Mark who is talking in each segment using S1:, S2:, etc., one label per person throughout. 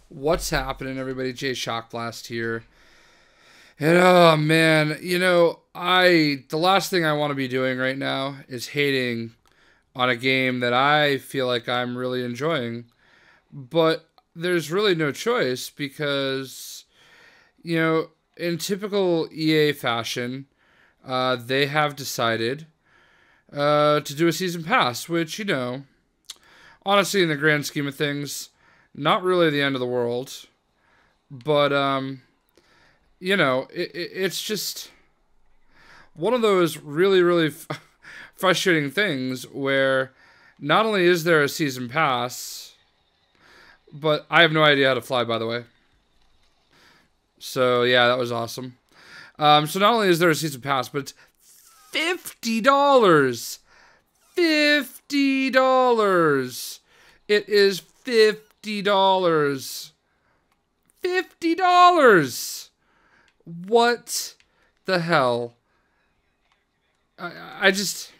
S1: What's happening, everybody? Jay Shockblast here. And oh man, the last thing I want to be doing right now is hating on a game that I feel like I'm really enjoying. But there's really no choice because, in typical EA fashion, they have decided to do a season pass, which, honestly, in the grand scheme of things, not really the end of the world. But, it's just one of those really, really frustrating things where not only is there a season pass, but I have no idea how to fly, by the way. So, yeah, that was awesome. So not only is there a season pass, but it's $50. $50. It is $50. $50. What the hell? I just,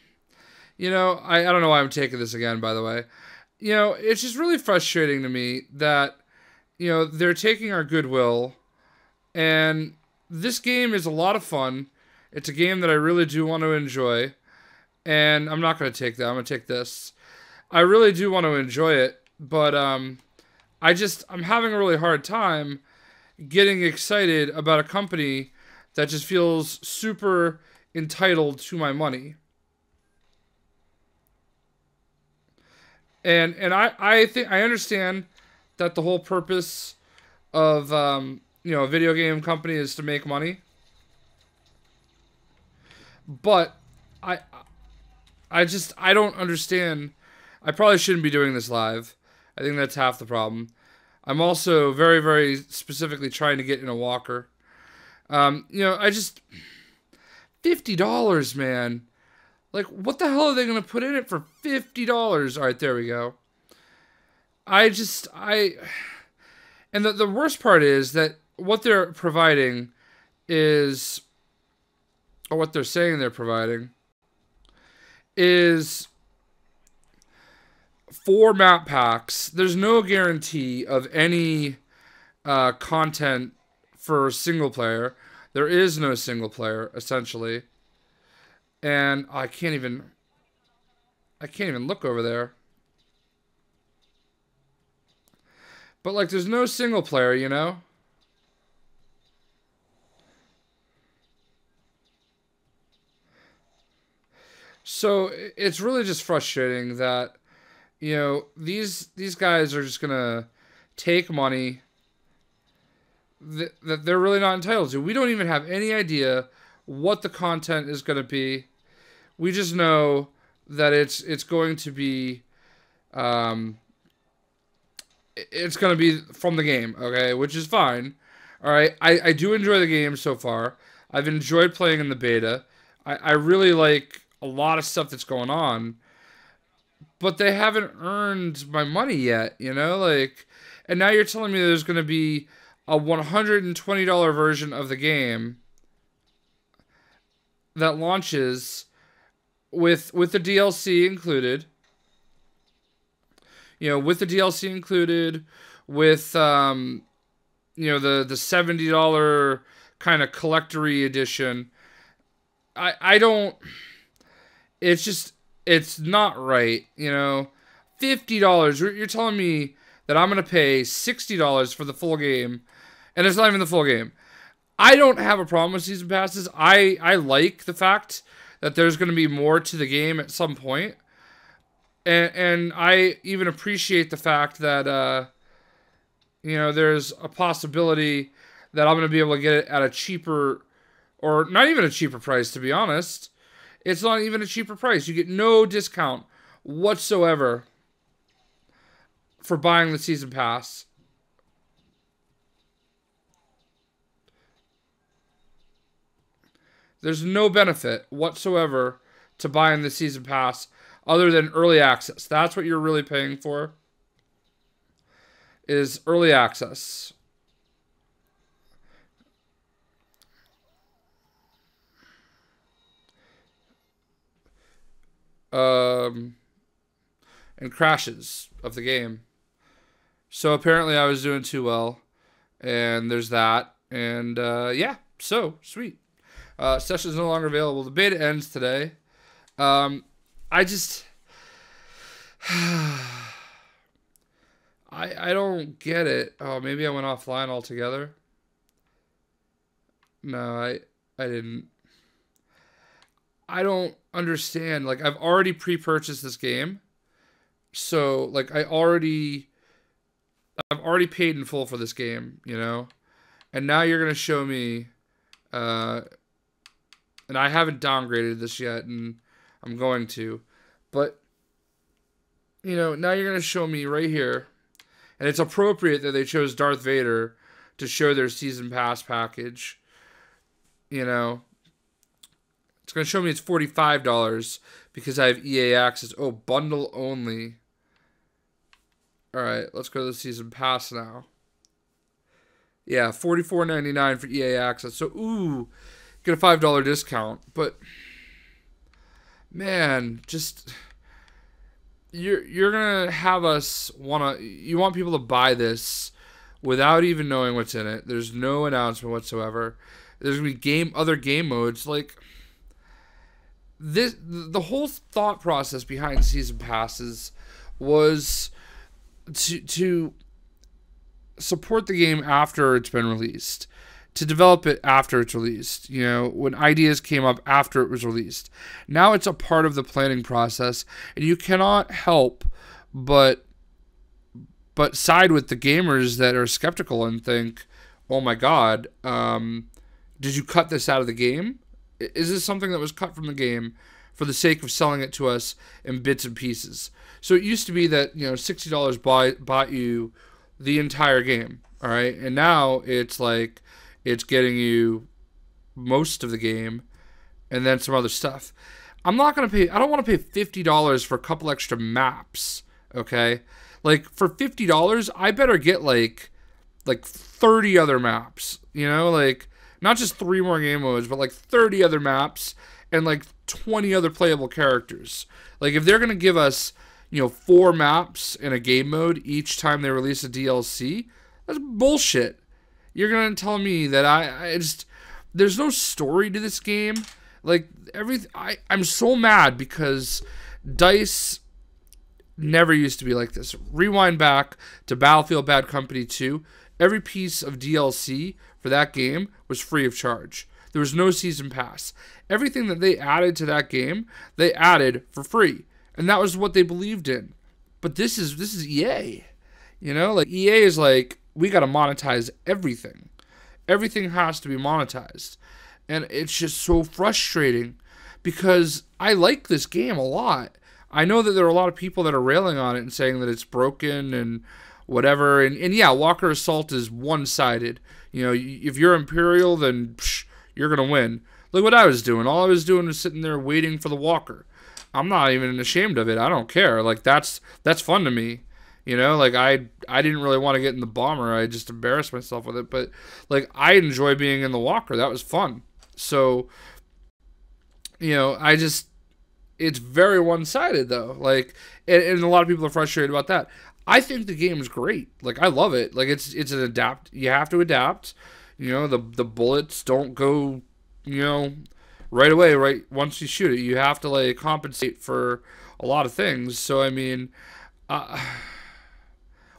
S1: I don't know why I'm taking this again, by the way. It's just really frustrating to me that, they're taking our goodwill, and this game is a lot of fun. It's a game that I really do want to enjoy, and I'm not going to take that. I'm going to take this. I really do want to enjoy it, but I'm having a really hard time getting excited about a company that just feels super entitled to my money. And I think I understand that the whole purpose of a video game company is to make money. But I don't understand. I probably shouldn't be doing this live. I think that's half the problem. I'm also very, very specifically trying to get in a walker. $50, man. Like, what the hell are they going to put in it for $50? All right, there we go. And the worst part is that what they're providing is, or what they're saying they're providing, is 4 map packs. There's no guarantee of any content for single player. There is no single player, essentially. And I can't even look over there. But like, there's no single player, So it's really just frustrating that, these guys are just gonna take money that they're really not entitled to. We don't even have any idea what the content is going to be. We just know that it's going to be it's going to be from the game, okay, which is fine. All right, I do enjoy the game so far. I've enjoyed playing in the beta. I really like a lot of stuff that's going on, but they haven't earned my money yet, and now you're telling me there's going to be a $120 version of the game that launches with the DLC included. With the DLC included, with the $70 kind of collectory edition. I don't. It's not right. $50. You're telling me that I'm gonna pay $60 for the full game. And it's not even the full game. I don't have a problem with season passes. I like the fact that there's going to be more to the game at some point. And I even appreciate the fact that, there's a possibility that I'm going to be able to get it at a cheaper, or not even a cheaper price, to be honest. It's not even a cheaper price. You get no discount whatsoever for buying the season pass. There's no benefit whatsoever to buying the season pass other than early access. That's what you're really paying for, is early access. And crashes of the game. So apparently I was doing too well, and there's that. And yeah, so sweet. Session is no longer available. The beta ends today. I just I don't get it. Oh, maybe I went offline altogether. No, I didn't. I don't understand. Like, I've already pre-purchased this game. So, like, I've already paid in full for this game, you know? And now you're going to show me uh and I haven't downgraded this yet, and I'm going to. But you know, now you're going to show me right here, and it's appropriate that they chose Darth Vader to show their season pass package. You know, it's going to show me it's $45 because I have EA access. Oh, bundle only. All right, let's go to the season pass now. Yeah, $44.99 for EA access. So, ooh, get a $5 discount. But man, just you're gonna have us you want people to buy this without even knowing what's in it. There's no announcement whatsoever. There's gonna be other game modes. Like, the whole thought process behind season passes was to support the game after it's been released, to develop it after it's released, you know, when ideas came up after it was released. Now it's a part of the planning process, and you cannot help but side with the gamers that are skeptical and think, oh my god, did you cut this out of the game? Is this something that was cut from the game for the sake of selling it to us in bits and pieces? So it used to be that, you know, $60 bought you the entire game, all right? And now it's like it's getting you most of the game and then some other stuff. I don't want to pay $50 for a couple extra maps, okay? Like, for $50, I better get like 30 other maps, you know? Like, not just 3 more game modes, but like 30 other maps and like 20 other playable characters. Like, if they're going to give us, you know, 4 maps in a game mode each time they release a DLC, that's bullshit. You're going to tell me that I just, there's no story to this game. Like, I'm so mad because DICE never used to be like this. Rewind back to Battlefield Bad Company 2. Every piece of DLC for that game was free of charge. There was no season pass. Everything that they added to that game, they added for free. And that was what they believed in. But this is EA. You know, like, EA is like, we got to monetize everything. Everything has to be monetized. And it's just so frustrating because I like this game a lot. I know that there are a lot of people that are railing on it and saying that it's broken and whatever. And yeah, Walker Assault is one-sided. You know, if you're Imperial, then you're going to win. Look what I was doing. All I was doing was sitting there waiting for the Walker. I'm not even ashamed of it. I don't care. Like, that's fun to me. You know, like, I didn't really want to get in the Bomber. I just embarrassed myself with it. But, like, I enjoy being in the Walker. That was fun. So, you know, it's very one-sided, though. Like, and a lot of people are frustrated about that. I think the game is great. Like, I love it. Like, it's an adapt. You have to adapt. You know, the bullets don't go, you know, right away, right once you shoot it. You have to, like, compensate for a lot of things. So, I mean,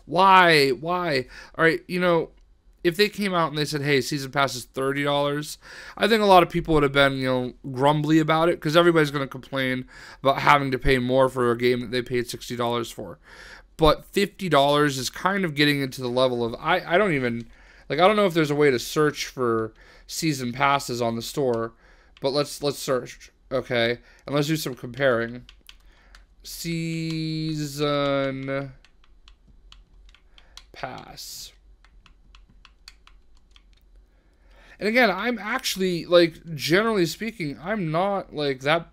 S1: why? All right, you know, if they came out and they said, hey, season pass is $30, I think a lot of people would have been, you know, grumbly about it because everybody's going to complain about having to pay more for a game that they paid $60 for. But $50 is kind of getting into the level of, I don't even, like, I don't know if there's a way to search for season passes on the store, but let's search, okay? And let's do some comparing. Season pass. And again, I'm actually, like, generally speaking, I'm not, like, that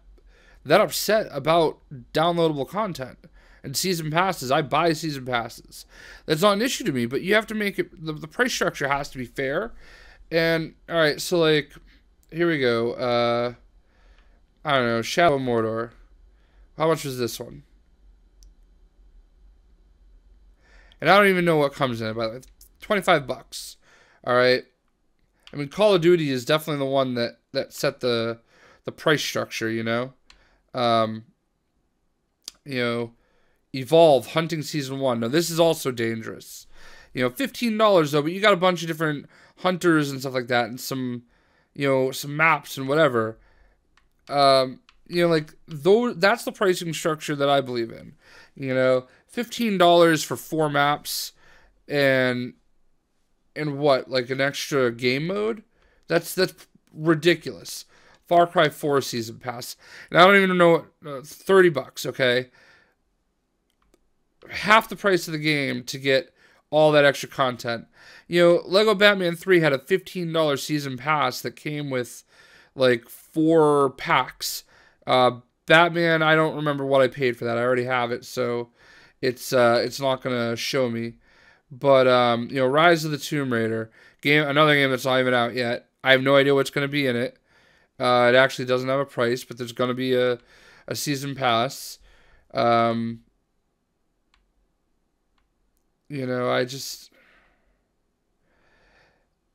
S1: upset about downloadable content and season passes. I buy season passes. That's not an issue to me, but you have to make it, the price structure has to be fair. And, all right, so, like, here we go. I don't know, Shadow of Mordor. How much was this one? And I don't even know what comes in it, by the way. $25. All right. I mean, Call of Duty is definitely the one that set the price structure, you know? You know, Evolve, Hunting Season 1. Now, this is also dangerous. You know, $15 though, but you got a bunch of different hunters and stuff like that, and some, you know, some maps and whatever. You know, like, that's the pricing structure that I believe in. You know, $15 for 4 maps and what, like an extra game mode? That's ridiculous. Far Cry 4 Season Pass. And I don't even know what, $30, okay? Half the price of the game to get all that extra content. You know, Lego Batman 3 had a $15 season pass that came with like 4 packs. Batman, I don't remember what I paid for that. I already have it, so it's not gonna show me. But you know, Rise of the Tomb Raider game, another game that's not even out yet. I have no idea what's gonna be in it. It actually doesn't have a price, but there's gonna be a season pass. You know,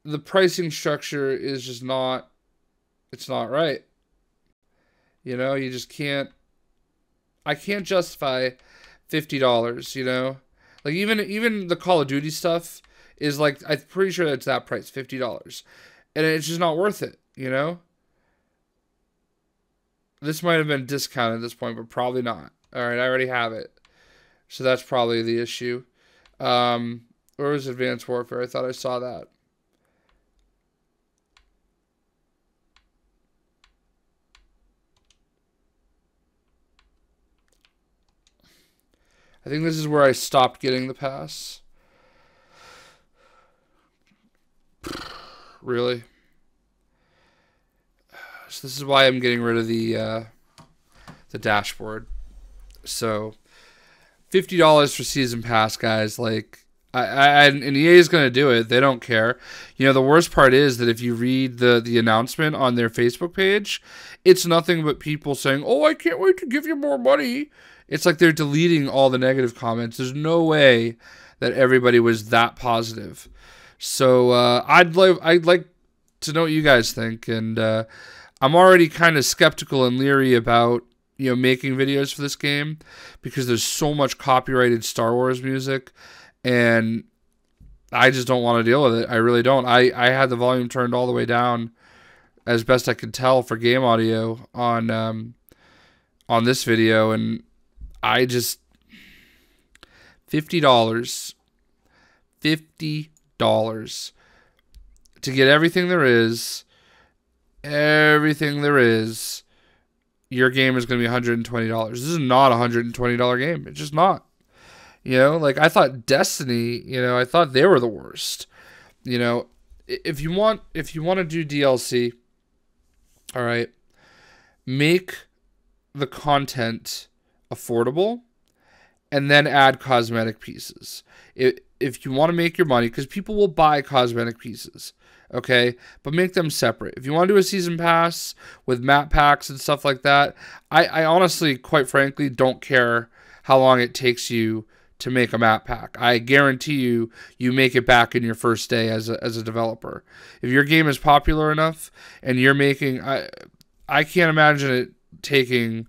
S1: the pricing structure is just not, it's not right. You know, you just can't, I can't justify $50, you know? Like, even the Call of Duty stuff is like, I'm pretty sure it's that price, $50. And it's just not worth it, you know? This might have been discounted at this point, but probably not. Alright, I already have it. So that's probably the issue. Where was Advanced Warfare? I thought I saw that. I think this is where I stopped getting the pass. Really? So this is why I'm getting rid of the dashboard. So $50 for season pass, guys. Like, and EA is going to do it. They don't care. You know, the worst part is that if you read the announcement on their Facebook page, it's nothing but people saying, "Oh, I can't wait to give you more money." It's like they're deleting all the negative comments. There's no way that everybody was that positive. So I'd like to know what you guys think, and I'm already kind of skeptical and leery about, you know, making videos for this game because there's so much copyrighted Star Wars music, and I just don't want to deal with it. I really don't. I had the volume turned all the way down as best I could tell for game audio on this video, and I just $50 to get everything there is. Your game is going to be $120. This is not a $120 game. It's just not. You know, like, I thought Destiny, you know, I thought they were the worst. You know, if you want to do DLC, all right, make the content affordable and then add cosmetic pieces. If you want to make your money, because people will buy cosmetic pieces, okay, but make them separate. If you want to do a season pass with map packs and stuff like that, I honestly, quite frankly, don't care how long it takes you to make a map pack. I guarantee you make it back in your first day as a developer. If your game is popular enough and you're making, I can't imagine it taking,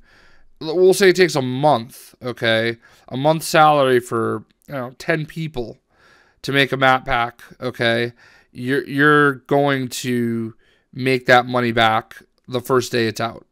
S1: we'll say it takes a month, okay, a month's salary for, you know, 10 people to make a map pack, okay, you're going to make that money back the first day it's out.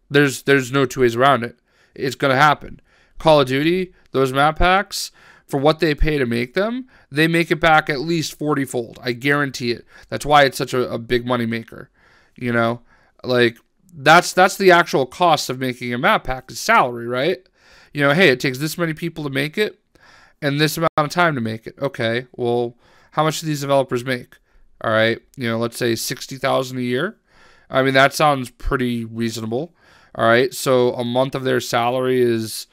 S1: There's no two ways around it. It's going to happen. Call of Duty, those map packs, for what they pay to make them, they make it back at least 40-fold. I guarantee it. That's why it's such a big money maker. You know, like, that's the actual cost of making a map pack is salary, right? You know, hey, it takes this many people to make it and this amount of time to make it. Okay, well, how much do these developers make? All right, you know, let's say $60,000 a year. I mean, that sounds pretty reasonable. All right, so a month of their salary is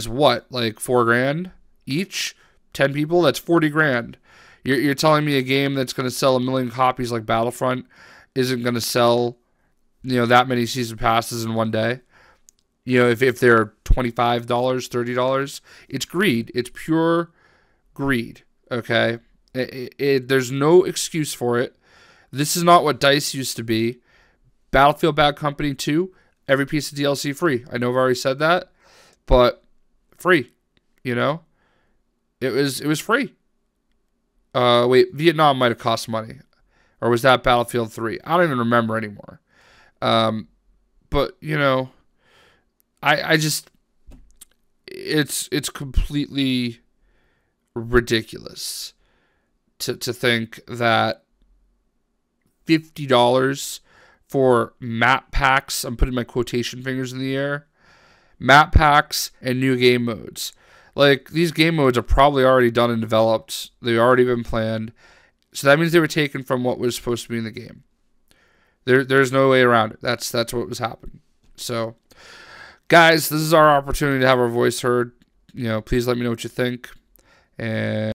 S1: what, like $4,000 each? 10 people, that's 40 grand. You're telling me a game that's going to sell 1 million copies like Battlefront isn't going to sell, you know, that many season passes in one day? You know, if they're $25, $30, it's greed. It's pure greed, okay? There's no excuse for it. This is not what DICE used to be. Battlefield Bad Company 2, every piece of DLC free. I know I've already said that, but free, you know? It was free. Wait, Vietnam might have cost money. Or was that Battlefield 3? I don't even remember anymore. But, you know, I just, it's completely ridiculous to think that $50 for map packs, I'm putting my quotation fingers in the air, map packs and new game modes. Like, these game modes are probably already done and developed. They've already been planned. So that means they were taken from what was supposed to be in the game. There's no way around it. That's what was happening. So, guys, this is our opportunity to have our voice heard. You know, please let me know what you think. And